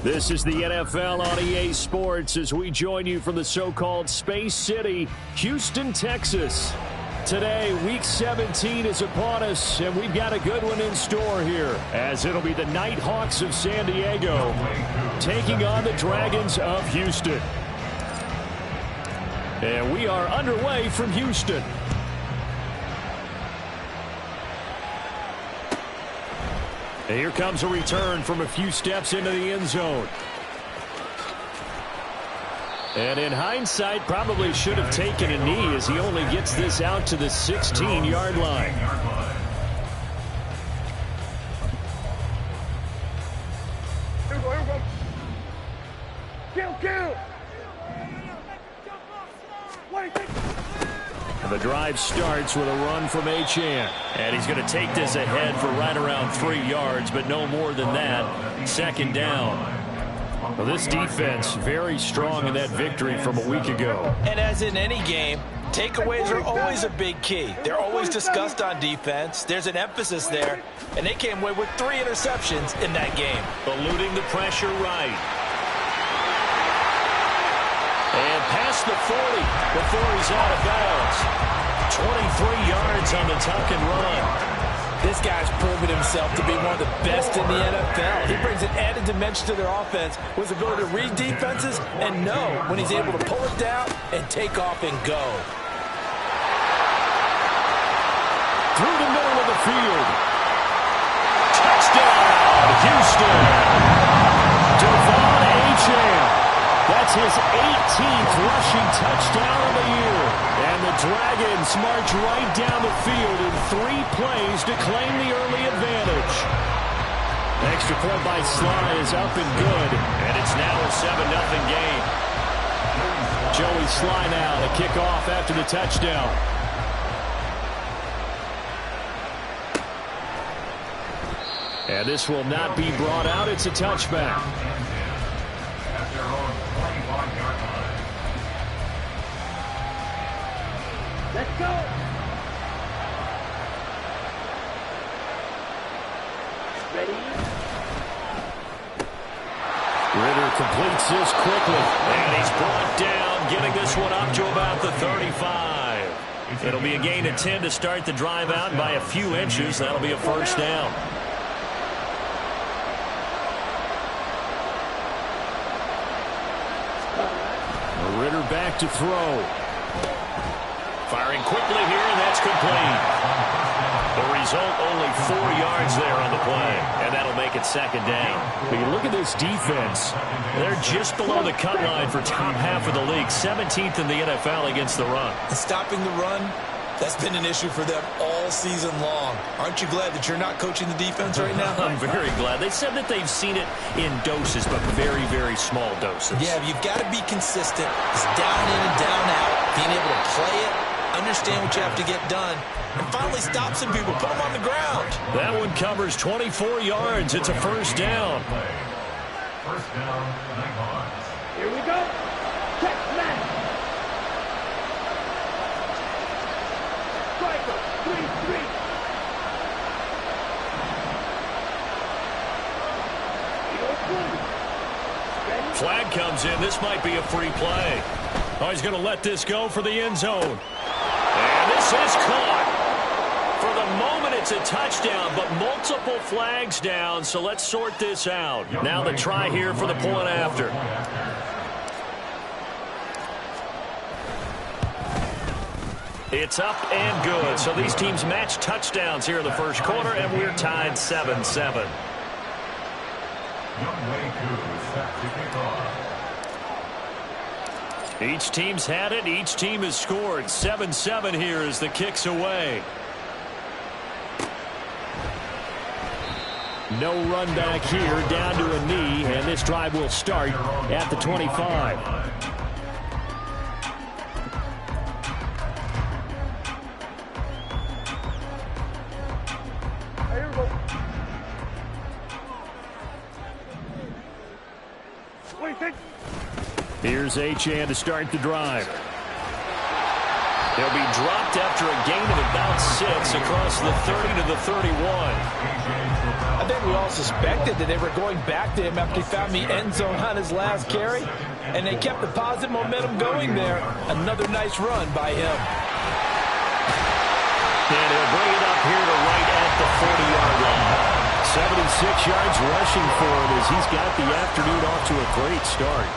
This is the NFL on EA Sports as we join you from the so-called Space City, Houston, Texas. Today, Week 17 is upon us, and we've got a good one in store here, as it'll be the Nighthawks of San Diego taking on the Dragons of Houston. And we are underway from Houston. And here comes a return from a few steps into the end zone. And in hindsight, probably should have taken a knee as he only gets this out to the 16-yard line. The drive starts with a run from Achane. And he's going to take this ahead for right around 3 yards, but no more than that. Second down. Well, this defense very strong in that victory from a week ago. And as in any game, takeaways are always a big key. They're always discussed on defense. There's an emphasis there. And they came away with 3 interceptions in that game. Eluding the pressure right. And past the 40 before he's out of bounds. 23 yards on the tuck and run. This guy's proven himself to be one of the best in the NFL. He brings an added dimension to their offense with his ability to read defenses and know when he's able to pull it down and take off and go. Through the middle of the field. Touchdown, Houston. DFB Falcons. That's his 18th rushing touchdown of the year. And the Dragons march right down the field in 3 plays to claim the early advantage. Extra point by Sly is up and good. And it's now a 7-0 game. Joey Sly now to kick off after the touchdown. And this will not be brought out. It's a touchback. Let's go. Ready? Ritter completes this quickly. And he's brought down, getting this one up to about the 35. It'll be a gain of 10 to start the drive out by a few inches. That'll be a first down. Ritter back to throw. Firing quickly here, and that's complete. The result, only 4 yards there on the play, and that'll make it second down. When you look at this defense, they're just below the cut line for top half of the league, 17th in the NFL against the run. And stopping the run, that's been an issue for them all season long. Aren't you glad that you're not coaching the defense right now? I'm very glad. They said that they've seen it in doses, but very, very small doses. Yeah, you've got to be consistent. It's down in and down out, being able to play it, understand what you have to get done, and finally stop some people, put them on the ground. That one covers 24 yards. It's a first down. First down, Nighthawks. Here we go. Check, man. Striker, 3-3. Flag comes in. This might be a free play. Oh, he's going to let this go for the end zone. And this is caught. For the moment, it's a touchdown, but multiple flags down, so let's sort this out. Now the try here for the point after. It's up and good. So these teams match touchdowns here in the first quarter, and we're tied 7-7. Each team's had it. Each team has scored. 7-7 here as the kick's away. No run back here, down to a knee, and this drive will start at the 25. Here's Achane to start the drive. He'll be dropped after a gain of about 6 across the 30 to the 31. I think we all suspected that they were going back to him after he found the end zone on his last carry, and they kept the positive momentum going there. Another nice run by him. And he'll bring it up here to right at the 40-yard line. 76 yards rushing for him as he's got the afternoon off to a great start.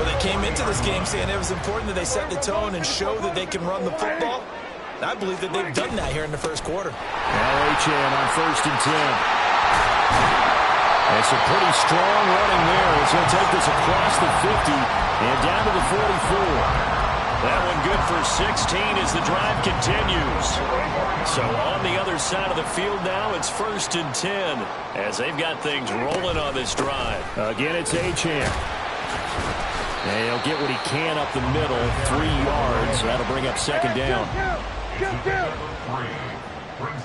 Well, they came into this game saying it was important that they set the tone and show that they can run the football. I believe that they've done that here in the first quarter. Now Achane on 1st and 10. It's a pretty strong running there as he'll take this across the 50 and down to the 44. That one good for 16 as the drive continues. So on the other side of the field now, it's 1st and 10 as they've got things rolling on this drive. Again, it's Achane. And he'll get what he can up the middle, 3 yards. That'll bring up 2nd down. Brings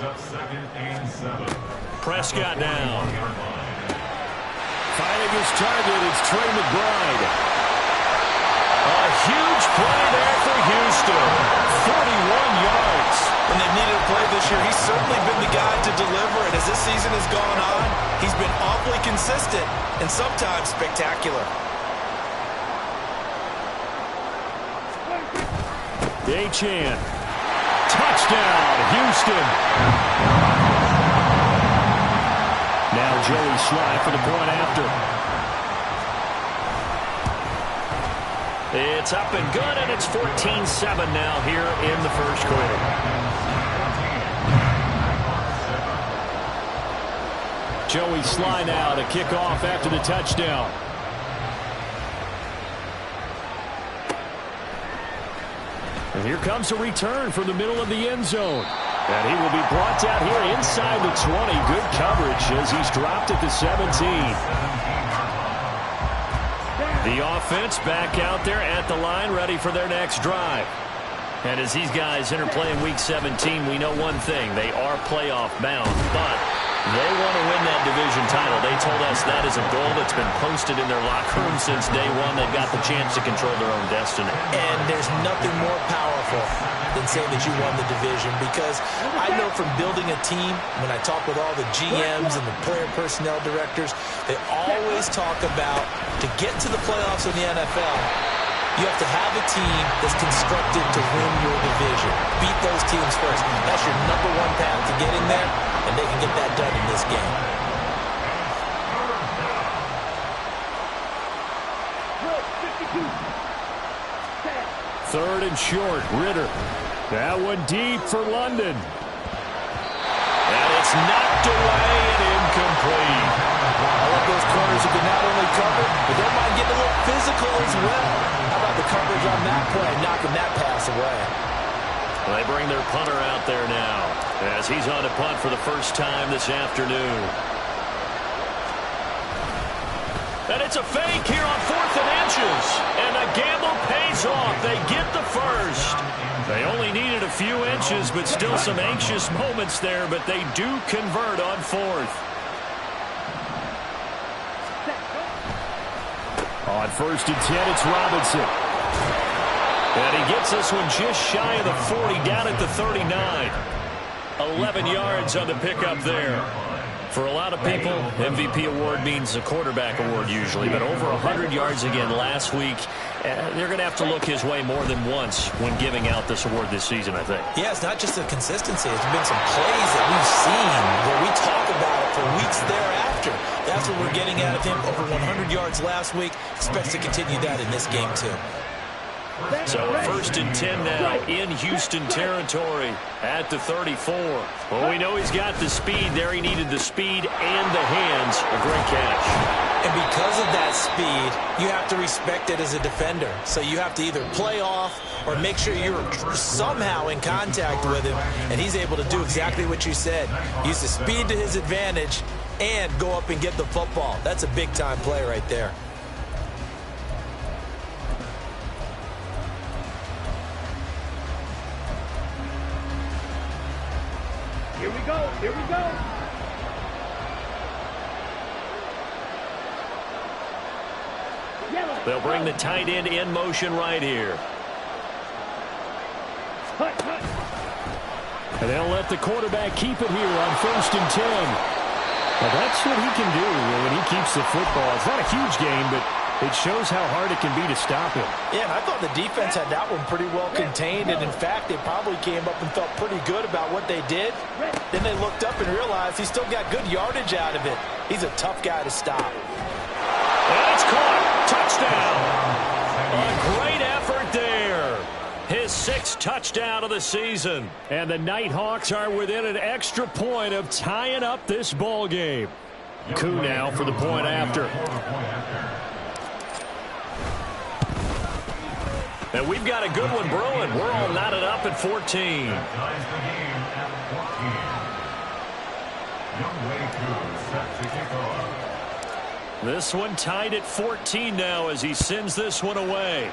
up 2nd and 7. Prescott now. Finding his target, it's Trey McBride. A huge play there for Houston. 41 yards. When they needed a play this year, he's certainly been the guy to deliver it. As this season has gone on, he's been awfully consistent and sometimes spectacular. Achane. Touchdown, Houston. Now Joey Sly for the point after. It's up and good, and it's 14-7 now here in the first quarter. Joey Sly now to kick off after the touchdown. And here comes a return from the middle of the end zone. And he will be brought down here inside the 20. Good coverage as he's dropped at the 17. The offense back out there at the line, ready for their next drive. And as these guys enter play in Week 17, we know one thing. They are playoff bound, but they want to win that division title. They told us that is a goal that's been posted in their locker room since day one. They've got the chance to control their own destiny. And there's nothing more powerful than saying that you won the division, because I know from building a team, when I talk with all the GMs and the player personnel directors, they always talk about, to get to the playoffs in the NFL, you have to have a team that's constructed to win your division. Beat those teams first. That's your #1 path to getting there, and they can get that done in this game. Third and short, Ritter. That one deep for London. And it's knocked away and incomplete. I love those corners who can not only cover, but don't mind getting a little physical as well. How about the coverage on that play, knocking that pass away? They bring their punter out there now as he's on a punt for the first time this afternoon. And it's a fake here on 4th and inches. And the gamble pays off. They get the first. They only needed a few inches, but still some anxious moments there. But they do convert on 4th. On 1st and 10, it's Robinson. And he gets this one just shy of the 40, down at the 39. 11 yards on the pickup there. For a lot of people, MVP award means a quarterback award usually, but over 100 yards again last week. They're going to have to look his way more than once when giving out this award this season, I think. Yeah, it's not just the consistency. It's been some plays that we've seen where we talk about it for weeks thereafter. That's what we're getting out of him. Over 100 yards last week. Expects to continue that in this game, too. So 1st and 10 now in Houston territory at the 34. Well, we know he's got the speed there. He needed the speed and the hands. A great catch. And because of that speed, you have to respect it as a defender. So you have to either play off or make sure you're somehow in contact with him. And he's able to do exactly what you said. Use the speed to his advantage and go up and get the football. That's a big-time play right there. Here we go. Here we go. They'll bring the tight end in motion right here. And they'll let the quarterback keep it here on 1st and 10. Well, that's what he can do when he keeps the football. It's not a huge game, but it shows how hard it can be to stop him. Yeah, and I thought the defense had that one pretty well contained, and in fact, they probably came up and felt pretty good about what they did. Then they looked up and realized he still got good yardage out of it. He's a tough guy to stop. And it's caught. Touchdown. A great effort there. His 6th touchdown of the season. And the Nighthawks are within an extra point of tying up this ball game. Koo now for the point after. And we've got a good one brewing. We're all knotted up at 14. This one tied at 14 now as he sends this one away.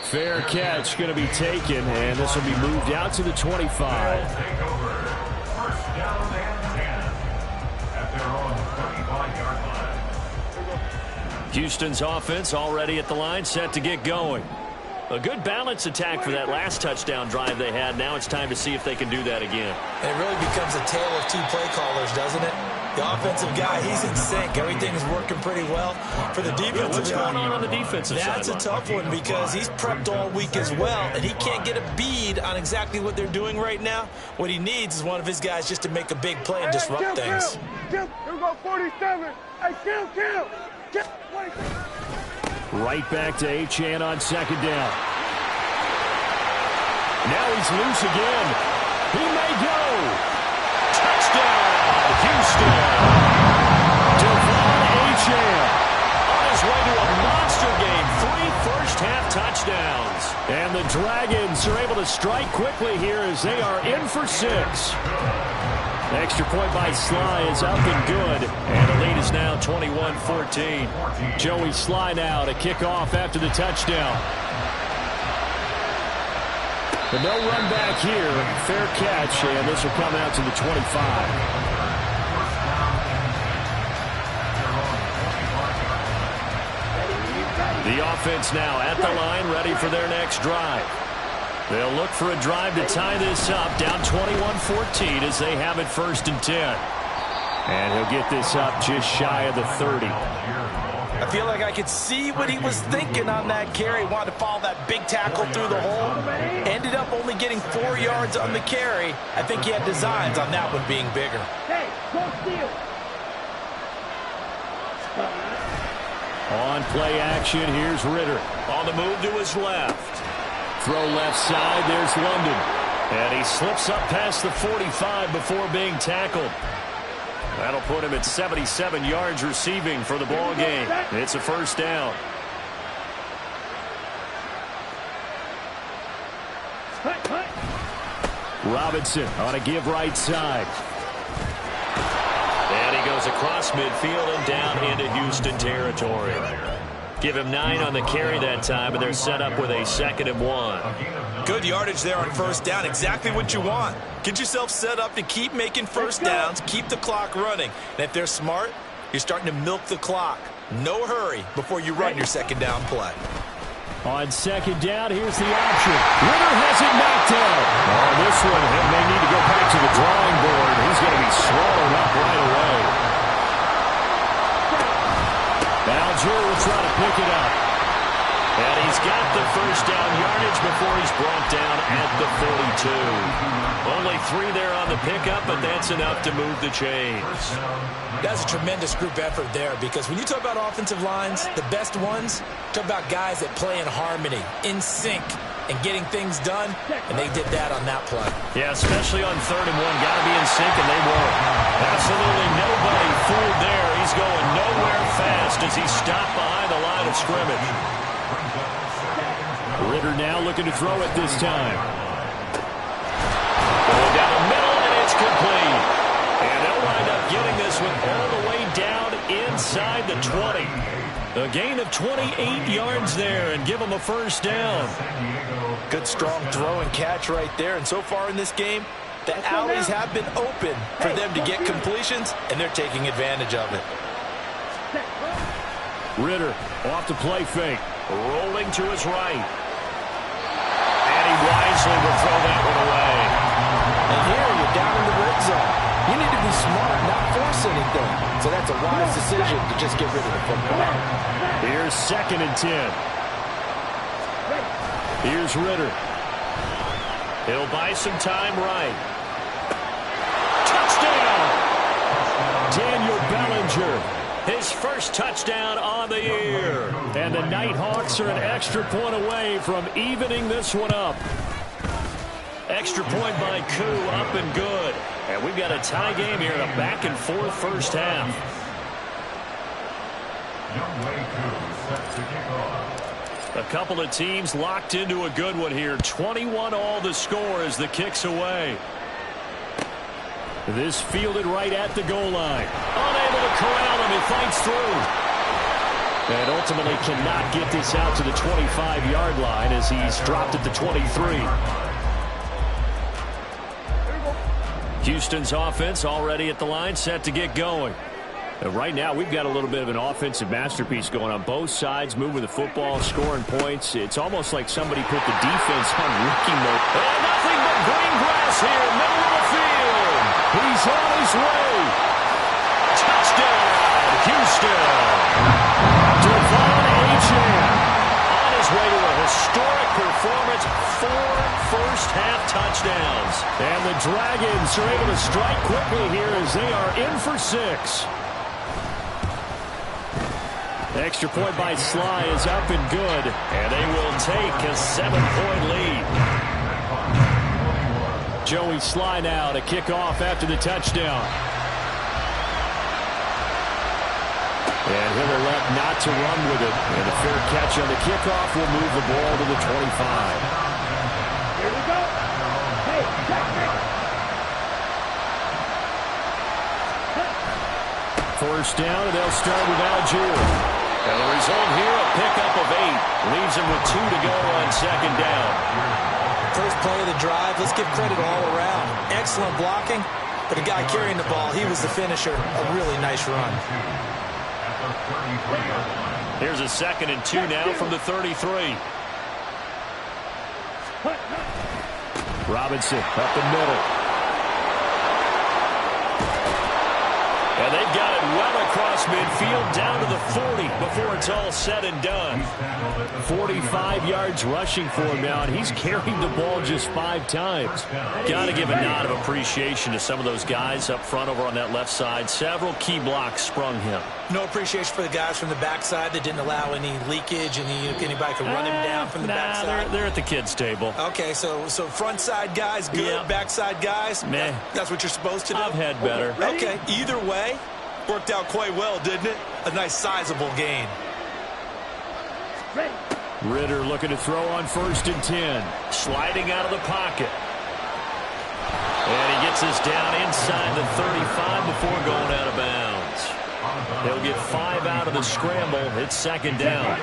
Fair catch going to be taken, and this will be moved out to the 25. First down and 10 at their own 25-yard line. Houston's offense already at the line, set to get going. A good balance attack for that last touchdown drive they had. Now it's time to see if they can do that again. And it really becomes a tale of 2 play callers, doesn't it? The offensive guy, he's in sync. Everything's working pretty well. For the defensive What's going on the defensive side? That's a tough one because he's prepped all week as well, and he can't get a bead on exactly what they're doing right now. What he needs is one of his guys just to make a big play and disrupt things. Here we go, 47. Hey, kill. Right back to Achane on 2nd down. Now he's loose again. He may go. Touchdown, Houston. Devon Achane on his way to a monster game. 3 first-half touchdowns. And the Dragons are able to strike quickly here as they are in for 6. Extra point by Sly is up and good. And the lead is now 21-14. Joey Sly now to kick off after the touchdown. But no run back here. Fair catch, and this will come out to the 25. The offense now at the line, ready for their next drive. They'll look for a drive to tie this up, down 21-14 as they have it 1st and 10. And he'll get this up just shy of the 30. I feel like I could see what he was thinking on that carry. Wanted to follow that big tackle through the hole. Ended up only getting 4 yards on the carry. I think he had designs on that one being bigger. Hey, go steal. On play action, here's Ritter. On the move to his left. Throw left side, there's London. And he slips up past the 45 before being tackled. That'll put him at 77 yards receiving for the ball game. It's a 1st down. Robinson on a give right side. And he goes across midfield and down into Houston territory. Give him 9 on the carry that time, and they're set up with a 2nd and 1. Good yardage there on 1st down. Exactly what you want. Get yourself set up to keep making 1st downs, keep the clock running. And if they're smart, you're starting to milk the clock. No hurry before you run your 2nd down play. On 2nd down, here's the option. Ritter has it knocked out. Oh, this one, he may need to go back to the drawing board. He's going to be swallowed up right away. Algier will try to pick it up. And he's got the 1st down yardage before he's brought down at the 42. Only 3 there on the pickup, but that's enough to move the chains. That's a tremendous group effort there because when you talk about offensive lines, the best ones, talk about guys that play in harmony, in sync, and getting things done, and they did that on that play. Yeah, especially on 3rd and 1. Got to be in sync, and they were. Absolutely nobody fooled there. He's going nowhere fast as he's stopped behind the line of scrimmage. Ritter now looking to throw it this time. Going down the middle, and it's complete. And they'll wind up getting this one all the way down inside the 20. A gain of 28 yards there and give them a 1st down. Good, strong throw and catch right there. And so far in this game, the alleys have been open for them to get completions, and they're taking advantage of it. Ritter off the play fake. Rolling to his right. And he wisely will throw that one away. And here you're down in the red zone. You need to be smart, not force anything. So that's a wise decision to just get rid of the football. Here's 2nd and 10. Here's Ritter. He'll buy some time right. Touchdown! Daniel Bellinger. His first touchdown on the year. And the Nighthawks are an extra point away from evening this one up. Extra point by Koo, up and good. And we've got a tie game here in a back-and-forth first half. A couple of teams locked into a good one here. 21 all the score as the kick's away. This fielded right at the goal line. Unable to corral him. He fights through. And ultimately cannot get this out to the 25-yard line as he's dropped at the 23. Houston's offense already at the line, set to get going. And right now, we've got a little bit of an offensive masterpiece going on both sides, moving the football, scoring points. It's almost like somebody put the defense on rookie mode. And nothing but green grass here, middle of the field. He's on his way. Touchdown, Houston. Devon Achane on his way to a historic performance, 4 first-half touchdowns. And the Dragons are able to strike quickly here as they are in for 6. Extra point by Sly is up and good, and they will take a 7-point lead. Joey Sly now to kick off after the touchdown. And he'll elect not to run with it. And a fair catch on the kickoff will move the ball to the 25. Here we go. Hey, check it. First down, and they'll start with Algier. And the result here, a pickup of 8. Leaves him with 2 to go on 2nd down. First play of the drive, let's give credit all around. Excellent blocking, but the guy carrying the ball, he was the finisher. A really nice run. Here's a 2nd and 2 now from the 33. Robinson up the middle. And they've got it well across midfield down to the 40 before it's all said and done. 45 yards rushing for him now, and he's carried the ball just 5 times. Got to give a nod of appreciation to some of those guys up front over on that left side. Several key blocks sprung him. No appreciation for the guys from the backside that didn't allow any leakage and anybody could run him down from the backside. They're at the kids' table. Okay, so front side guys good, yeah. Backside guys, meh. That's what you're supposed to do? I've had better. Okay, either way, worked out quite well, didn't it? A nice sizable gain. Ritter looking to throw on 1st and 10. Sliding out of the pocket. And he gets this down inside the 35 before going out of bounds. He'll get 5 out of the scramble. It's 2nd down.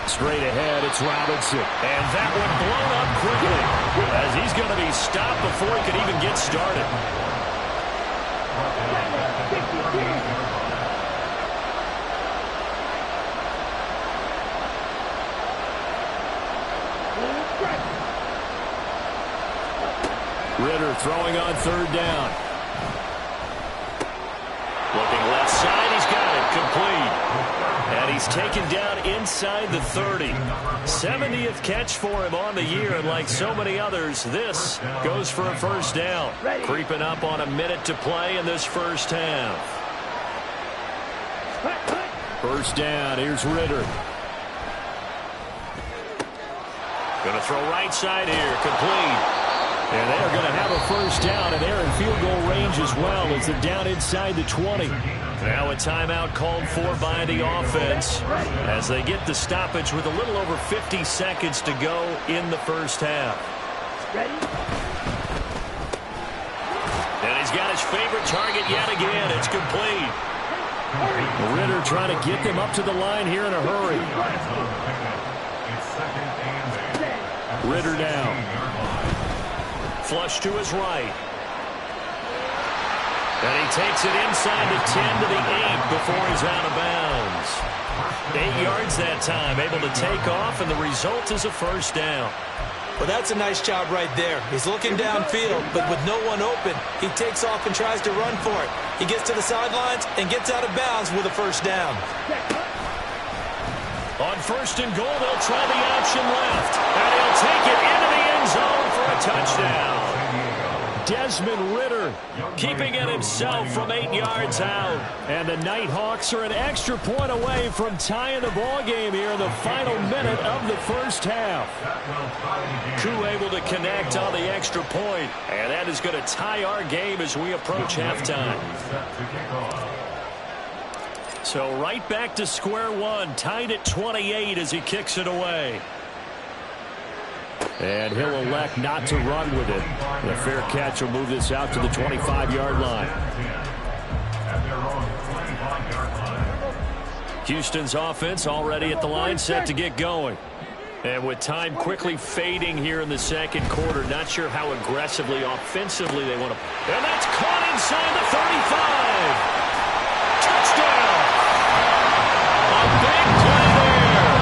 Straight ahead, it's Robinson. And that one blown up quickly as he's going to be stopped before he can even get started. Ritter throwing on 3rd down. Looking left side, he's got it complete. And he's taken down inside the 30. 70th catch for him on the year, and like so many others, this goes for a 1st down. Creeping up on a minute to play in this first half. 1st down, here's Ritter. Going to throw right side here, complete. And they're going to have a 1st down, and they're in field goal range as well as they're down inside the 20. Now a timeout called for by the offense as they get the stoppage with a little over 50 seconds to go in the first half. And he's got his favorite target yet again. It's complete. Ritter trying to get them up to the line here in a hurry. Ritter now. Flush to his right. And he takes it inside the 10 to the 8 before he's out of bounds. 8 yards that time, able to take off, and the result is a first down. Well, that's a nice job right there. He's looking downfield, but with no one open, he takes off and tries to run for it. He gets to the sidelines and gets out of bounds with a first down. On first and goal, they'll try the option left. And he'll take it into the end zone for a touchdown. Desmond Ridder keeping it himself from 8 yards out. And the Nighthawks are an extra point away from tying the ball game here in the final minute of the first half. Koo able to connect on the extra point. And that is going to tie our game as we approach halftime. So right back to square one, tied at 28 as he kicks it away. And he'll elect not to run with it. The fair catch will move this out to the 25-yard line. Houston's offense already at the line, set to get going. And with time quickly fading here in the second quarter, not sure how aggressively, offensively they want to. And that's caught inside the 35. Touchdown! A big play there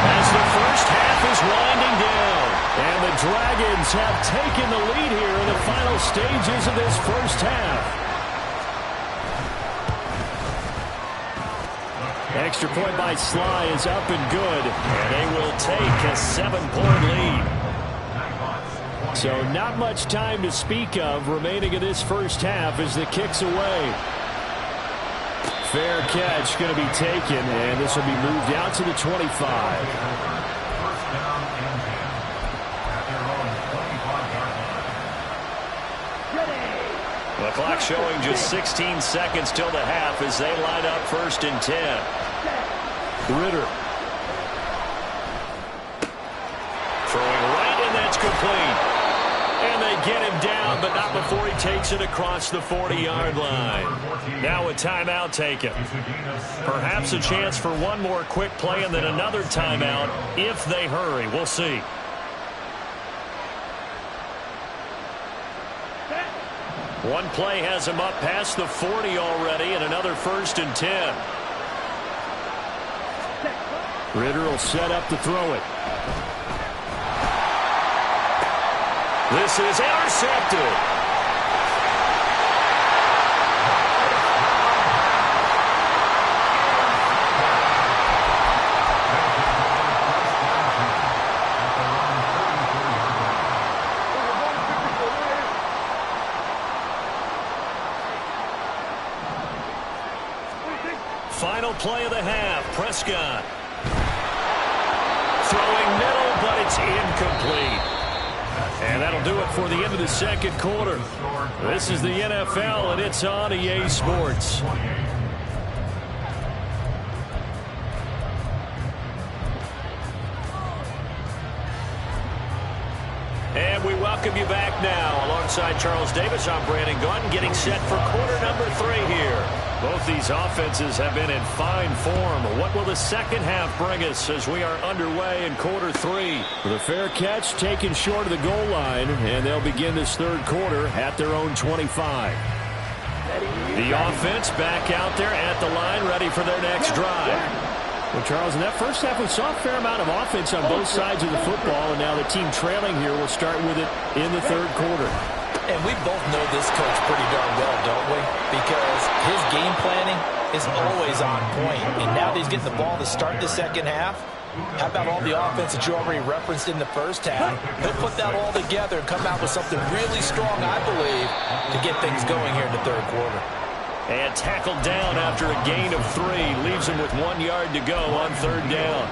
as the first half is winding down. And the Dragons have taken the lead here in the final stages of this first half. Extra point by Sly is up and good. And they will take a 7-point lead. So not much time to speak of remaining in this first half as the kick's away. Fair catch going to be taken, and this will be moved out to the 25. The clock showing just 16 seconds till the half as they line up first and 10. Ridder. Throwing right, and that's complete. And they get him down, but not before he takes it across the 40-yard line. Now a timeout taken. Perhaps a chance for one more quick play and then another timeout if they hurry. We'll see. One play has him up past the 40 already, and another first and 10. Ridder will set up to throw it. This is intercepted. Final play of the half. Prescott. Throwing middle, but it's incomplete. And that'll do it for the end of the second quarter. This is the NFL, and it's on EA Sports. And we welcome you back now. Alongside Charles Davis, I'm Brandon Gaudin, getting set for quarter number 3 here. Both these offenses have been in fine form. What will the second half bring us as we are underway in quarter 3? The fair catch taken short of the goal line, and they'll begin this third quarter at their own 25. The offense back out there at the line, ready for their next drive. Well, Charles, in that first half, we saw a fair amount of offense on both sides of the football, and now the team trailing here will start with it in the third quarter. And we both know this coach pretty darn well, don't we? Because his game planning is always on point. And now that he's getting the ball to start the second half, how about all the offense that you already referenced in the first half? He'll put that all together and come out with something really strong, I believe, to get things going here in the third quarter. And tackled down after a gain of 3. Leaves him with 1 yard to go on third down.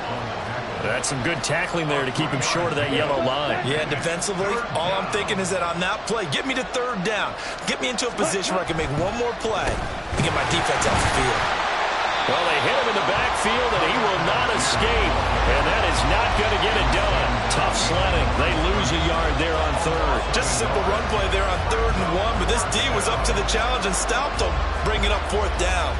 That's some good tackling there to keep him short of that yellow line. Yeah, defensively, all I'm thinking is that on that play, get me to third down. Get me into a position where I can make one more play to get my defense off the field. Well, they hit him in the backfield, and he will not escape. And that is not going to get it done. Tough sledding. They lose a yard there on third. Just a simple run play there on 3rd and 1, but this D was up to the challenge and stopped him, bringing up 4th down.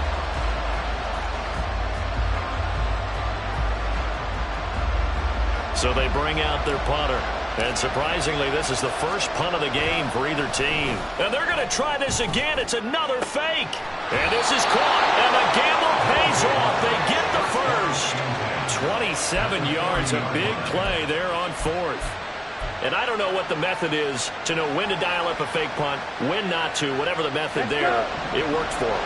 So they bring out their punter. And surprisingly, this is the first punt of the game for either team. And they're going to try this again. It's another fake. And this is caught. And the gamble pays off. They get the first. 27 yards, a big play there on fourth. And I don't know what the method is to know when to dial up a fake punt, when not to, whatever the method there, it worked for them.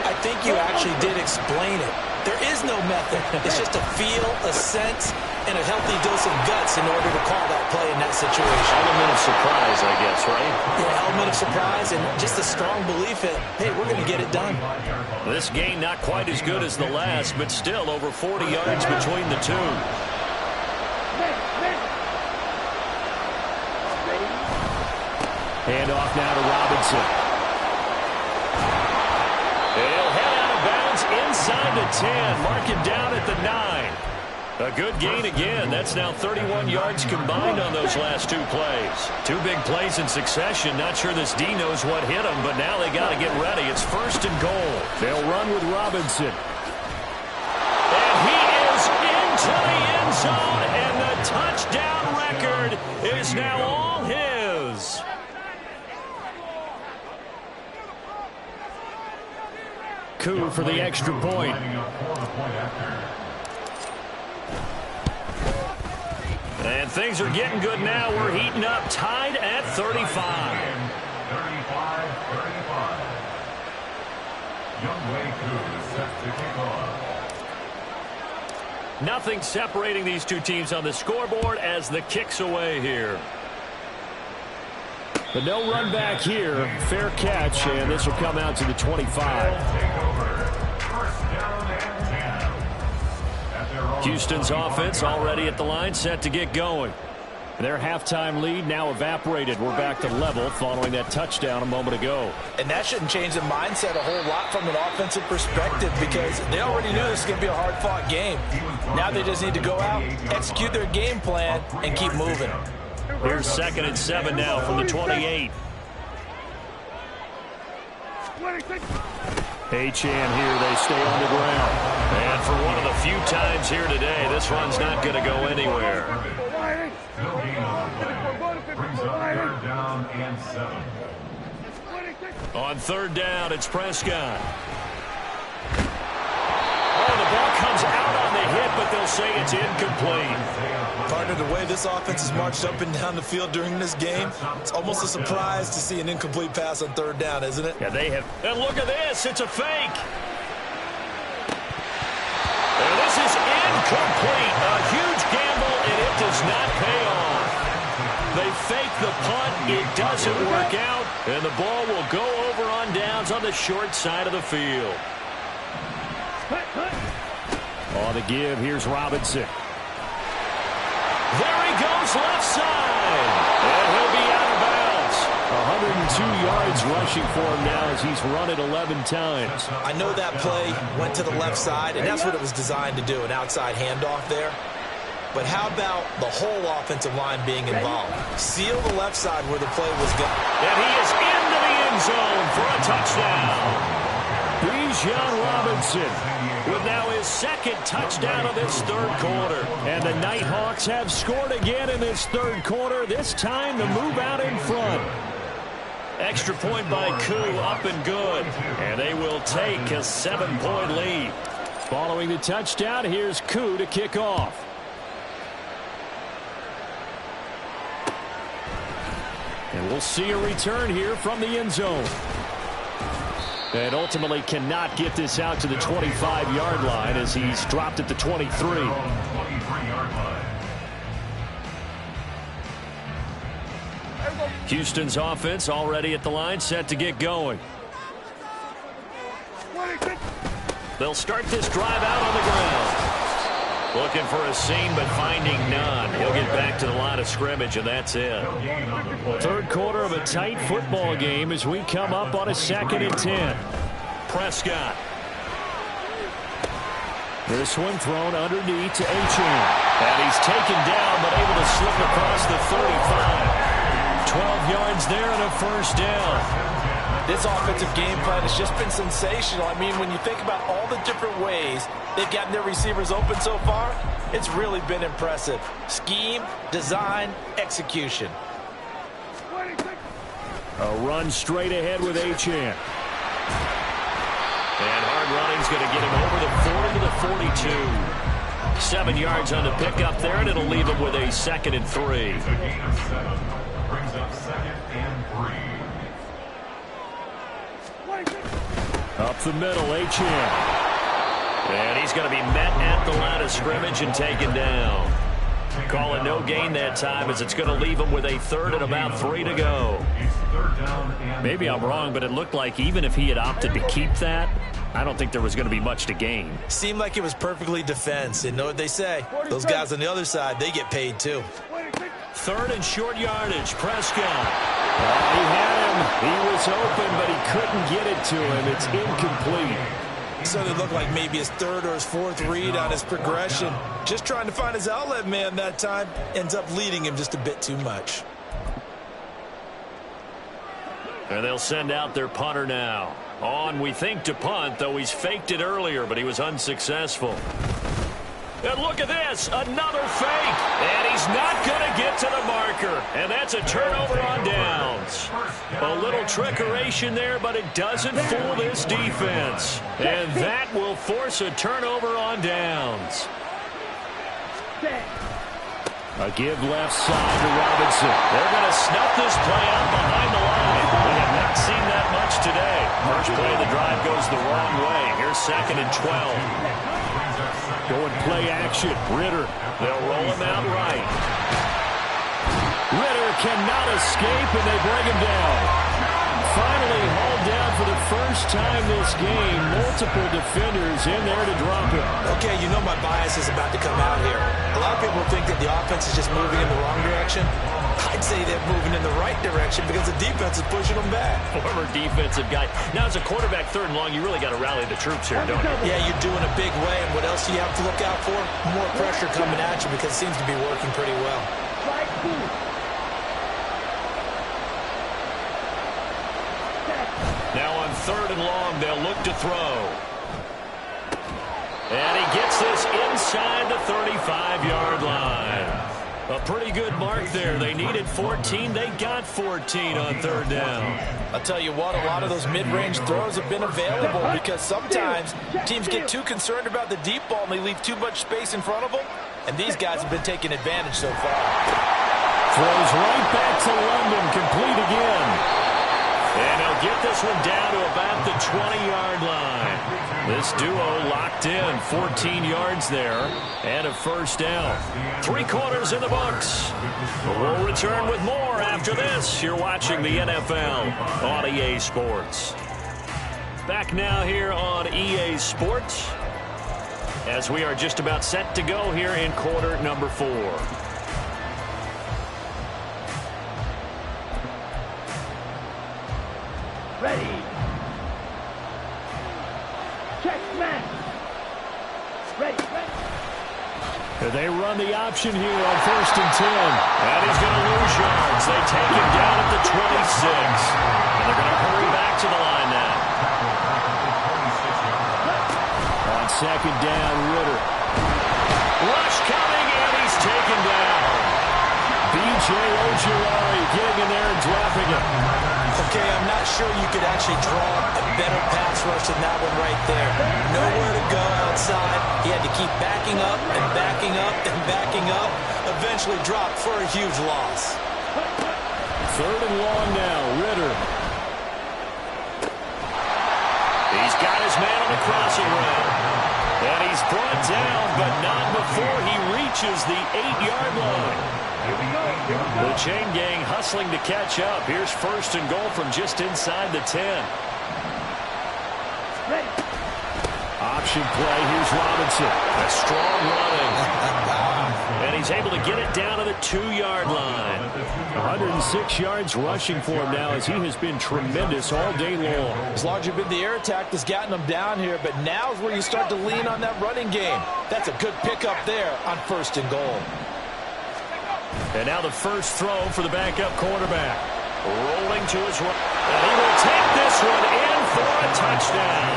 I think you actually did explain it. There is no method. It's just a feel, a sense, and a healthy dose of guts in order to call that play in that situation. Element of surprise, I guess, right? Yeah, element of surprise and just a strong belief that, hey, we're going to get it done. This game not quite as good as the last, but still over 40 yards between the two. Hand off now to Robinson. He'll head out of bounds inside the 10. Mark him down at the 9. A good gain again. That's now 31 yards combined on those last two plays. Two big plays in succession. Not sure this D knows what hit them, but now they got to get ready. It's first and goal. They'll run with Robinson. And he is into the end zone, and the touchdown record is now all his. Coup for the extra point. And things are getting good now. We're heating up, tied at 35. 35-35. Youngway Coup is set to kick off. Nothing separating these two teams on the scoreboard as the kick's away here. But no run back here. Fair catch, and this will come out to the 25. Houston's offense already at the line, set to get going. Their halftime lead now evaporated. We're back to level following that touchdown a moment ago. And that shouldn't change the mindset a whole lot from an offensive perspective because they already knew this was going to be a hard-fought game. Now they just need to go out, execute their game plan, and keep moving. Here's 2nd and 7 now from the 28. Achane here, they stay on the ground. And for one of the few times here today, this run's not going to go anywhere. Brings up 3rd down and 7. On 3rd down, it's Prescott. Oh, the ball comes out on the hit, but they'll say it's incomplete. Partner, the way this offense has marched up and down the field during this game, it's almost a surprise to see an incomplete pass on 3rd down, isn't it? Yeah, they have. And look at this. It's a fake. And this is incomplete. A huge gamble, and it does not pay off. They fake the punt. It doesn't work out, and the ball will go over on downs on the short side of the field. On the give, here's Robinson. There he goes left side. And he'll be out of bounds. 102 yards rushing for him now as he's run it 11 times. I know that play went to the left side, and that's what it was designed to do, an outside handoff there. But how about the whole offensive line being involved? Seal the left side where the play was going. And he is into the end zone for a touchdown. Bijan Robinson with now his 2nd touchdown of this 3rd quarter. And the Nighthawks have scored again in this 3rd quarter. This time the move out in front. Extra point by Coup, up and good. And they will take a 7-point lead. Following the touchdown, here's Coup to kick off. And we'll see a return here from the end zone. And ultimately cannot get this out to the 25-yard line as he's dropped at the 23. Houston's offense already at the line, set to get going. They'll start this drive out on the ground. Looking for a seam, but finding none. He'll get back to the line of scrimmage, and that's it. 3rd quarter of a tight football game as we come up on a 2nd and 10. Prescott. This one thrown underneath to Achane. And he's taken down, but able to slip across the 35. 12 yards there and a 1st down. This offensive game plan has just been sensational. I mean, when you think about all the different ways they've gotten their receivers open so far, it's really been impressive. Scheme, design, execution. A run straight ahead with Achane. And hard running's going to get him over the 40 to the 42. 7 yards on the pickup there, and it'll leave him with a 2nd and 3. A gain of 7 brings up 2nd and 3. Up the middle, Achane. And he's going to be met at the line of scrimmage and taken down. Call it no gain that time, as it's going to leave him with a 3rd and about 3 to go. Maybe I'm wrong, but it looked like even if he had opted to keep that, I don't think there was going to be much to gain. Seemed like it was perfectly defense. And know what they say? Those guys on the other side, they get paid too. 3rd and short yardage, Prescott. He had him. He was open, but he couldn't get it to him. It's incomplete. So it looked like maybe his 3rd or his 4th read on his progression. Just trying to find his outlet man that time. Ends up leading him just a bit too much. And they'll send out their punter now. On, we think, to punt, though he's faked it earlier, but he was unsuccessful. And look at this, another fake. And he's not going to get to the marker. And that's a turnover on downs. A little trickeration there, but it doesn't fool this defense. And that will force a turnover on downs. A give left side to Robinson. They're going to snuff this play out behind the line. We have not seen that much today. First play of the drive goes the wrong way. Here's 2nd and 12. Going play action. Ritter. They'll roll him out right. Ritter cannot escape, and they bring him down. Finally hauled down for the first time this game. Multiple defenders in there to drop him. Okay, you know my bias is about to come out here. A lot of people think that the offense is just moving in the wrong direction. I'd say they're moving in the right direction because the defense is pushing them back. Former defensive guy. Now, as a quarterback, 3rd and long, you really got to rally the troops here, don't you? Yeah, you do in a big way. And what else do you have to look out for? More pressure coming at you because it seems to be working pretty well. Now on 3rd and long, they'll look to throw. And he gets this inside the 35-yard line. A pretty good mark there. They needed 14. They got 14 on 3rd down. I'll tell you what, a lot of those mid-range throws have been available because sometimes teams get too concerned about the deep ball and they leave too much space in front of them. And these guys have been taking advantage so far. Throws right back to London, complete again. And he'll get this one down to about the 20-yard line. This duo locked in, 14 yards there, and a 1st down. 3 quarters in the books. We'll return with more after this. You're watching the NFL on EA Sports. Back now here on EA Sports, as we are just about set to go here in quarter number 4. Ready. Check, man. Ready. They run the option here on 1st and 10. And he's going to lose yards. They take him down at the 26. And they're going to hurry back to the line now. On 2nd down, Ritter. Rush coming, and he's taken down. B.J. Ojulari getting in there and dropping it. Okay, I'm not sure you could actually draw a better pass rush than that one right there. Nowhere to go outside. He had to keep backing up and backing up and backing up. Eventually dropped for a huge loss. 3rd and long now, Ritter. He's got his man on the crossing route. And he's brought down, but not before he reaches the 8-yard line. The chain gang hustling to catch up. Here's 1st and goal from just inside the 10. Option play. Here's Robinson. A strong running. And he's able to get it down to the 2-yard line. 106 yards rushing for him now, as he has been tremendous all day long. As long as you've been the air attack that's gotten him down here, but now is where you start to lean on that running game. That's a good pickup there on 1st and goal. And now the first throw for the backup quarterback. Rolling to his right. And he will take this one in for a touchdown.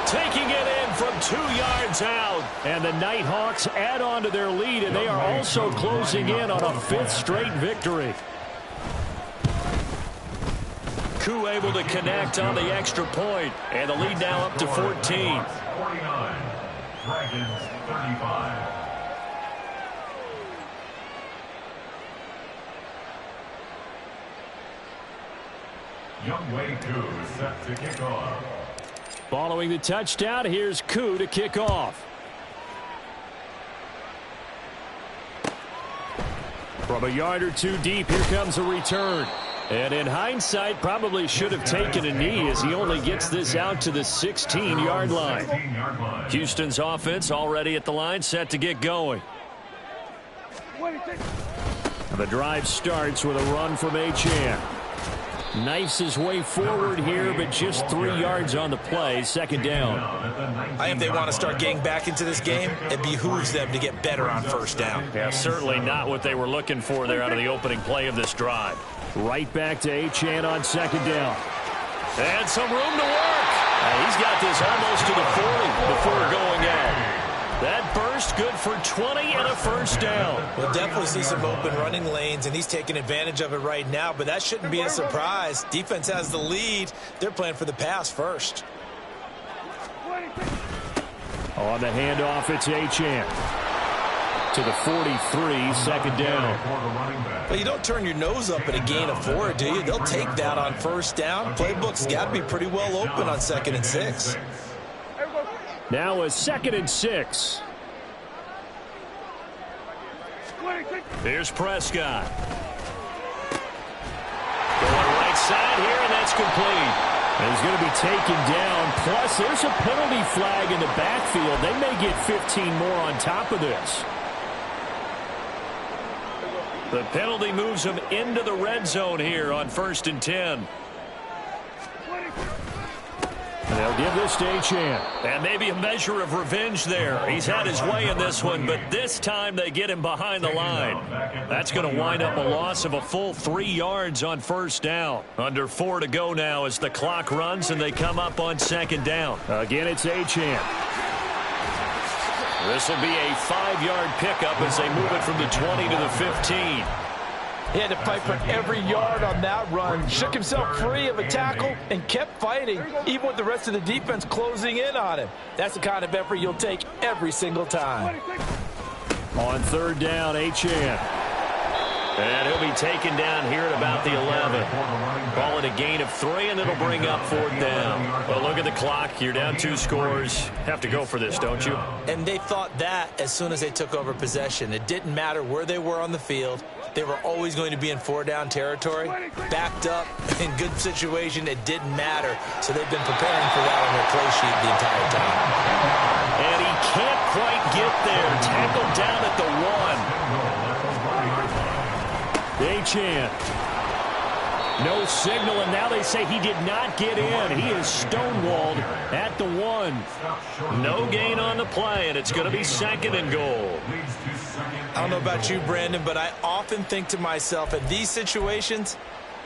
Taking it in from 2 yards out. And the Nighthawks add on to their lead, and they are also closing in on a 5th straight victory. Koo able to connect on the extra point, and the lead now up to 14. 49, Dragons 35. Youngway Koo is set to kick off. Following the touchdown, here's Koo to kick off. From a yard or 2 deep, here comes a return. And in hindsight, probably should have taken a knee as he only gets this out to the 16-yard line. Houston's offense already at the line, set to get going. The drive starts with a run from Achane. Knifes his way forward here, but just 3 yards on the play. Second down. I think if they want to start getting back into this game, it behooves them to get better on first down. Yeah, certainly not what they were looking for there out of the opening play of this drive. Right back to Achane on second down. And some room to work. He's got this almost to the 40 before going out. That burst good for 20 and a first down. We'll definitely see some open running lanes, and he's taking advantage of it right now, but that shouldn't be a surprise. Defense has the lead. They're playing for the pass first. On the handoff, it's Achane. To the 43, second down. Well, you don't turn your nose up at a gain of 4, do you? They'll take that on first down. Playbook's got to be pretty well open on 2nd and 6. Now a 2nd and 6. Here's Prescott. Going right side here, and that's complete. And he's going to be taken down. Plus, there's a penalty flag in the backfield. They may get 15 more on top of this. The penalty moves him into the red zone here on 1st and 10. And they'll give this to Achane. And maybe a measure of revenge there. He's had his way in this one, but this time they get him behind the line. That's going to wind up a loss of a full 3 yards on first down. Under 4 to go now as the clock runs and they come up on second down. Again, it's Achane. This will be a 5-yard pickup as they move it from the 20 to the 15. He had to fight for every yard on that run. Shook himself free of a tackle and kept fighting, even with the rest of the defense closing in on him. That's the kind of effort you'll take every single time. On third down, Achane. And he'll be taken down here at about the 11. Call it a gain of 3, and it'll bring up 4th down. Well, look at the clock. You're down 2 scores. Have to go for this, don't you? And they thought that as soon as they took over possession. It didn't matter where they were on the field. They were always going to be in 4-down territory. Backed up, in good situation, it didn't matter. So they've been preparing for that on their play sheet the entire time. And he can't quite get there. Tackled down at the 1. Achane. No signal, and now they say he did not get in. He is stonewalled at the 1. No gain on the play, and it's going to be 2nd and goal. I don't know about you, Brandon, but I often think to myself, in these situations,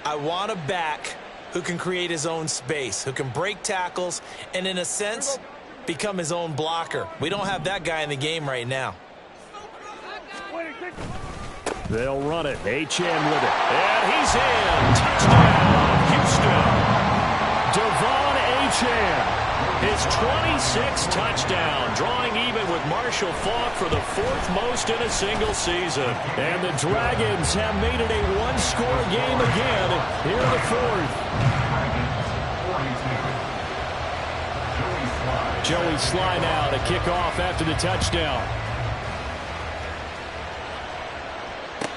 I want a back who can create his own space, who can break tackles, and in a sense, become his own blocker. We don't have that guy in the game right now. They'll run it. Achane with it. And he's in. Touchdown, Houston. Devon Achane. His 26th touchdown, drawing even with Marshall Faulk for the 4th most in a single season. And the Dragons have made it a 1-score game again here in the 4th. Joey Sly now to kick off after the touchdown.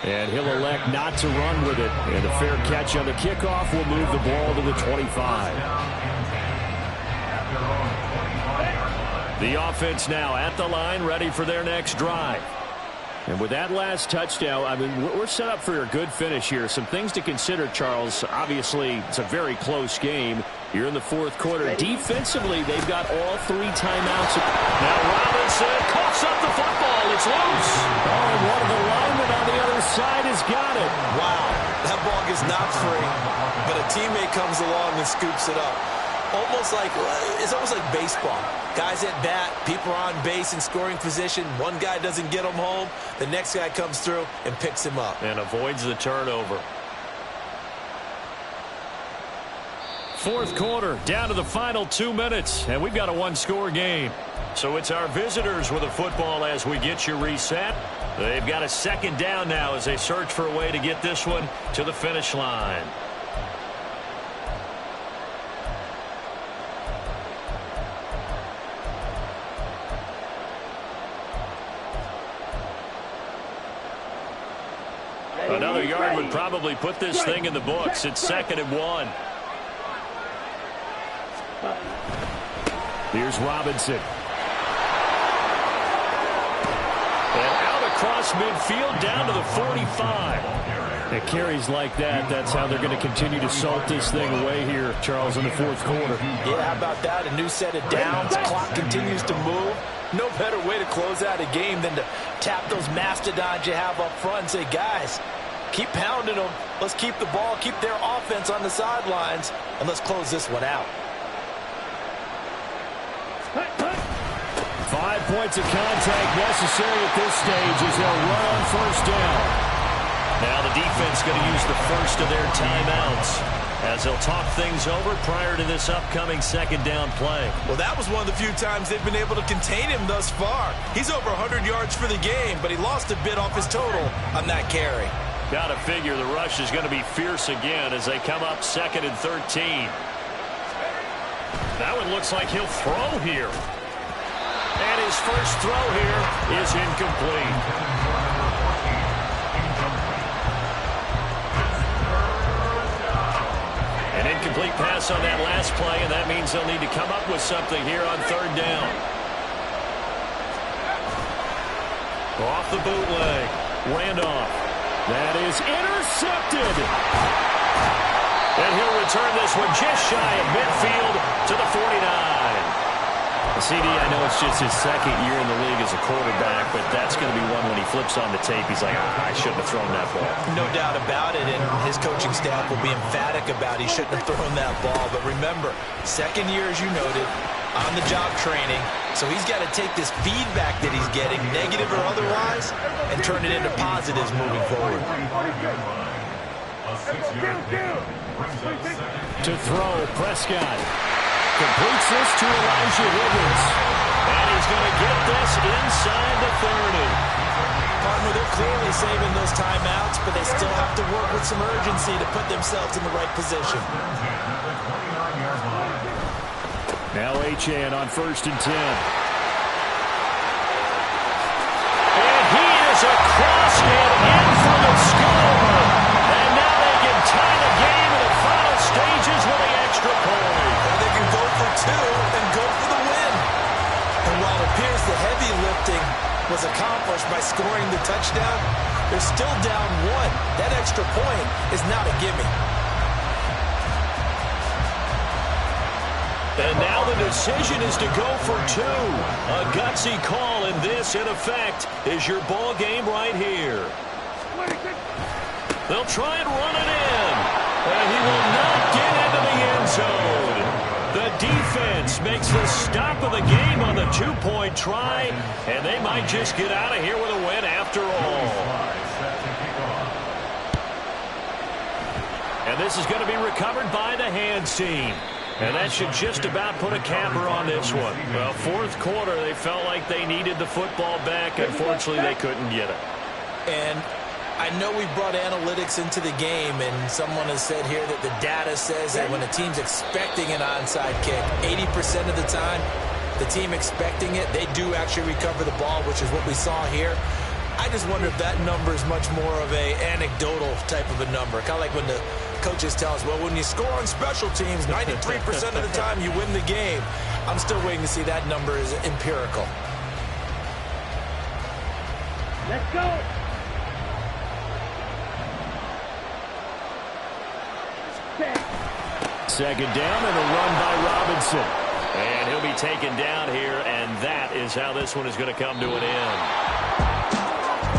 And he'll elect not to run with it. And a fair catch on the kickoff will move the ball to the 25. The offense now at the line, ready for their next drive. And with that last touchdown, I mean, we're set up for a good finish here. Some things to consider, Charles. Obviously, it's a very close game. You're in the 4th quarter. Defensively, they've got all 3 timeouts. Now Robinson coughs up the football. It's loose. Oh, and one of the linemen on the other side has got it. Wow. That ball gets knocked free, but a teammate comes along and scoops it up. It's almost like baseball. Guys at bat, people are on base in scoring position. One guy doesn't get him home. The next guy comes through and picks him up. And avoids the turnover. Fourth quarter, down to the final 2 minutes, and we've got a one-score game. So it's our visitors with the football as we get you reset. They've got a second down now as they search for a way to get this one to the finish line. Another yard would probably put this thing in the books. It's 2nd and 1. Here's Robinson. And out across midfield down to the 45. It carries like that. That's how they're going to continue to salt this thing away here, Charles, in the fourth quarter. Yeah, how about that? A new set of downs. Clock continues to move. No better way to close out a game than to tap those mastodons you have up front and say, guys, keep pounding them. Let's keep the ball, keep their offense on the sidelines, and let's close this one out. 5 points of contact necessary at this stage as they'll run on first down. Now the defense going to use the first of their timeouts as they'll talk things over prior to this upcoming second down play. Well, that was one of the few times they've been able to contain him thus far. He's over 100 yards for the game, but he lost a bit off his total on that carry. Got to figure the rush is going to be fierce again as they come up 2nd and 13. That one looks like he'll throw here. And his first throw here is incomplete. An incomplete pass on that last play, and that means they'll need to come up with something here on 3rd down. Off the bootleg. Randolph. That is intercepted. And he'll return this one just shy of midfield to the 49. CD, I know it's just his second year in the league as a quarterback, but that's going to be one when he flips on the tape. He's like, I shouldn't have thrown that ball. No doubt about it, and his coaching staff will be emphatic about he shouldn't have thrown that ball. But remember, second year, as you noted, on-the-job training, so he's got to take this feedback that he's getting, negative or otherwise, and turn it into positives moving forward. To throw, Prescott completes this to Elijah Higgins. And he's going to get this inside the 30. Partner, they're clearly saving those timeouts, but they still have to work with some urgency to put themselves in the right position. Now Achane on 1st and 10. And he is across it in for the score. And now they can tie the game in the final stages with the extra point. They can go for 2 and go for the win. And while it appears the heavy lifting was accomplished by scoring the touchdown, they're still down 1. That extra point is not a gimme. And now the decision is to go for 2. A gutsy call, and this, in effect, is your ball game right here. They'll try and run it in. And he will not get into the end zone. The defense makes the stop of the game on the 2-point try, and they might just get out of here with a win after all. And this is going to be recovered by the hands team. And that should just about put a capper on this one. Well, fourth quarter, they felt like they needed the football back. Unfortunately, they couldn't get it. And I know we brought analytics into the game, and someone has said here that the data says that when a team's expecting an onside kick, 80% of the time, the team expecting it, they do actually recover the ball, which is what we saw here. I just wonder if that number is much more of a anecdotal type of a number. Kind of like when the coaches tell us, well, when you score on special teams, 93% of the time you win the game. I'm still waiting to see that number is empirical. Let's go. Second down and a run by Robinson. And he'll be taken down here, and that is how this one is going to come to an end.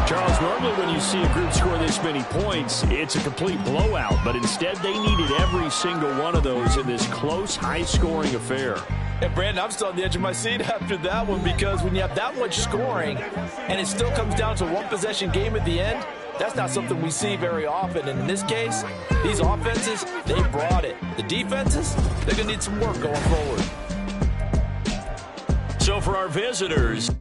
Charles, normally when you see a group score this many points, it's a complete blowout. But instead, they needed every single one of those in this close, high-scoring affair. And, Brandon, I'm still on the edge of my seat after that one, because when you have that much scoring and it still comes down to one possession game at the end, that's not something we see very often. And in this case, these offenses, they brought it. The defenses, they're going to need some work going forward. So for our visitors,